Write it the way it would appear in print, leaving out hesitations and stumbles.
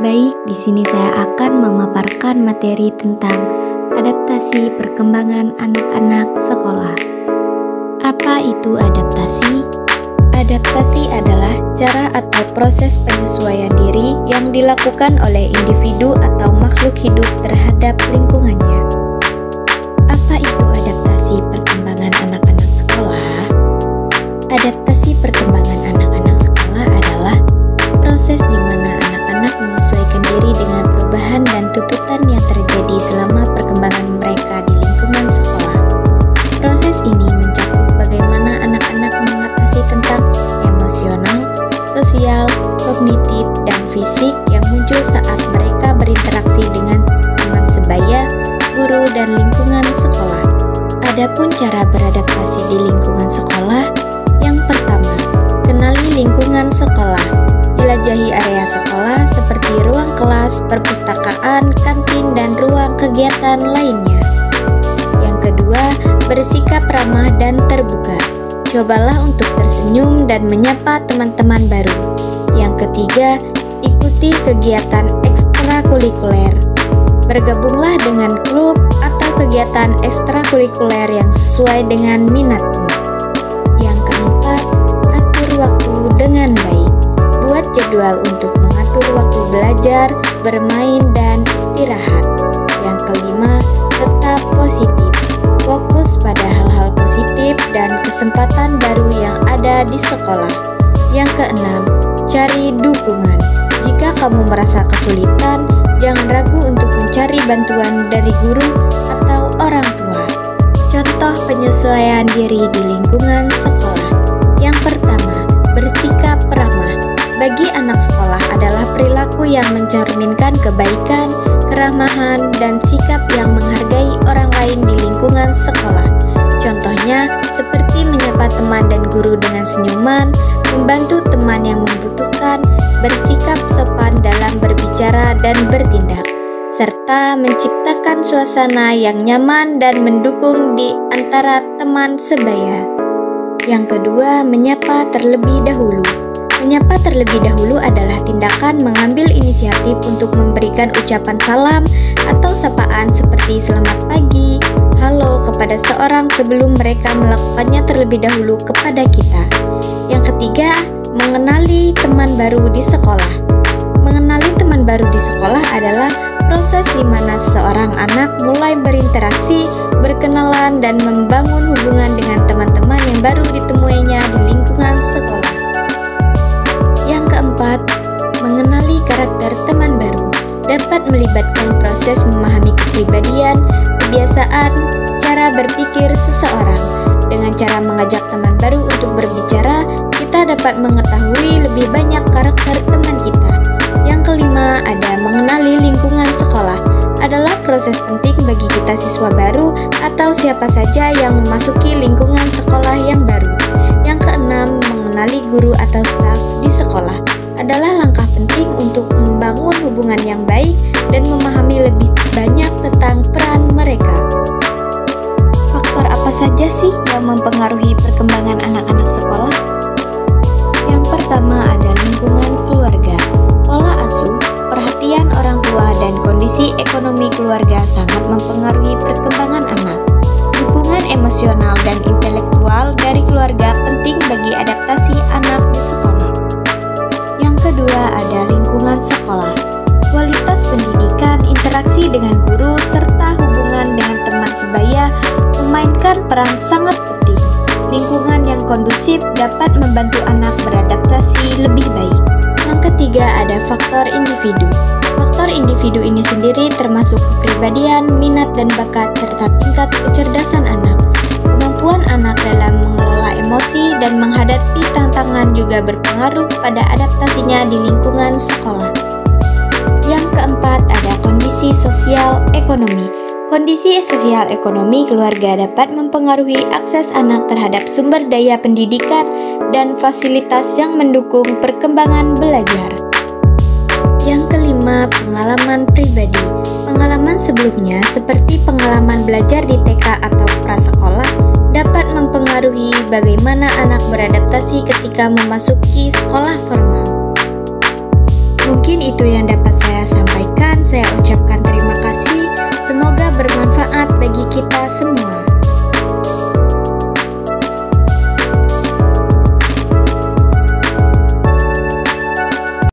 Baik, di sini saya akan memaparkan materi tentang adaptasi perkembangan anak-anak sekolah. Apa itu adaptasi? Adaptasi adalah cara atau proses penyesuaian diri yang dilakukan oleh individu atau makhluk hidup terhadap lingkungannya. Apa itu adaptasi perkembangan anak-anak sekolah? Adaptasi perkembangan anak-anak sekolah adalah proses di mana anak-anak menyesuaikan diri dengan perubahan dan tuntutan yang terjadi selama perkembangan mereka di lingkungan sekolah. Proses ini mencakup bagaimana anak-anak mengatasi tentang emosional, sosial, kognitif, dan fisik yang muncul saat mereka berinteraksi dengan teman sebaya, guru, dan lingkungan sekolah. Adapun cara beradaptasi di lingkungan sekolah, yang pertama, kenali lingkungan sekolah. Jelajahi area sekolah seperti ruang kelas, perpustakaan, kantin, dan ruang kegiatan lainnya. Yang kedua, bersikap ramah dan terbuka. Cobalah untuk tersenyum dan menyapa teman-teman baru. Yang ketiga, ikuti kegiatan ekstrakurikuler. Bergabunglah dengan klub atau kegiatan ekstrakurikuler yang sesuai dengan minatmu. Yang keempat, atur waktu dengan baik. Buat jadwal untuk mengatur waktu belajar, bermain, dan istirahat. Yang kelima, tetap positif. Fokus pada hal-hal positif dan kesempatan baru yang ada di sekolah. Yang keenam, cari dukungan. Jika kamu merasa kesulitan, jangan ragu untuk mencari bantuan dari guru atau orang tua. Contoh penyesuaian diri di lingkungan sekolah. Yang pertama, bersikap ramah. Bagi anak sekolah adalah perilaku yang mencerminkan kebaikan, keramahan, dan sikap yang menghargai orang lain di lingkungan sekolah. Contohnya, seperti menyapa teman dan guru dengan senyuman, membantu teman yang membutuhkan, bersikap sopan dalam berbicara dan bertindak, serta menciptakan suasana yang nyaman dan mendukung di antara teman sebaya. Yang kedua, menyapa terlebih dahulu. Menyapa terlebih dahulu adalah tindakan mengambil inisiatif untuk memberikan ucapan salam atau sapaan seperti selamat pagi, halo kepada seorang sebelum mereka melakukannya terlebih dahulu kepada kita. Yang ketiga, mengenali teman baru di sekolah. Mengenali teman baru di sekolah adalah proses di mana seorang anak mulai berinteraksi, berkenalan, dan membangun hubungan dengan teman-teman yang baru ditemuinya di lingkungan sekolah. Yang keempat, mengenali karakter teman baru dapat melibatkan proses memahami kepribadian, kebiasaan, cara berpikir seseorang. Dengan cara mengajak teman baru untuk berbicara, kita dapat mengetahui lebih banyak karakter teman kita. Yang kelima, ada mengenali lingkungan sekolah. Adalah proses penting bagi kita siswa baru atau siapa saja yang memasuki lingkungan sekolah yang baru. Yang keenam, mengenali guru atau staf di sekolah adalah langkah penting untuk membangun hubungan yang baik dan memahami lebih banyak tentang peran mereka. Faktor apa saja sih yang mempengaruhi perkembangan anak-anak sekolah? Yang pertama ada lingkungan keluarga. Pola asuh, perhatian orang tua, dan kondisi ekonomi keluarga sangat mempengaruhi perkembangan anak. Dukungan emosional dan intelektual dari keluarga penting bagi adaptasi anak di sekolah. Yang kedua ada lingkungan sekolah. Kualitas pendidikan, interaksi dengan guru, serta hubungan dengan teman sebaya memainkan peran sangat penting. Lingkungan yang kondusif dapat membantu anak beradaptasi lebih baik. Yang ketiga ada faktor individu. Faktor individu ini sendiri termasuk kepribadian, minat dan bakat, serta tingkat kecerdasan anak. Kemampuan anak dalam mengelola emosi dan menghadapi tantangan juga berpengaruh pada adaptasinya di lingkungan sekolah. Yang keempat ada kondisi sosial ekonomi. Kondisi sosial ekonomi keluarga dapat mempengaruhi akses anak terhadap sumber daya pendidikan dan fasilitas yang mendukung perkembangan belajar. Yang kelima, pengalaman pribadi. Pengalaman sebelumnya seperti pengalaman belajar di TK atau prasekolah dapat mempengaruhi bagaimana anak beradaptasi ketika memasuki sekolah formal. Mungkin itu yang dapat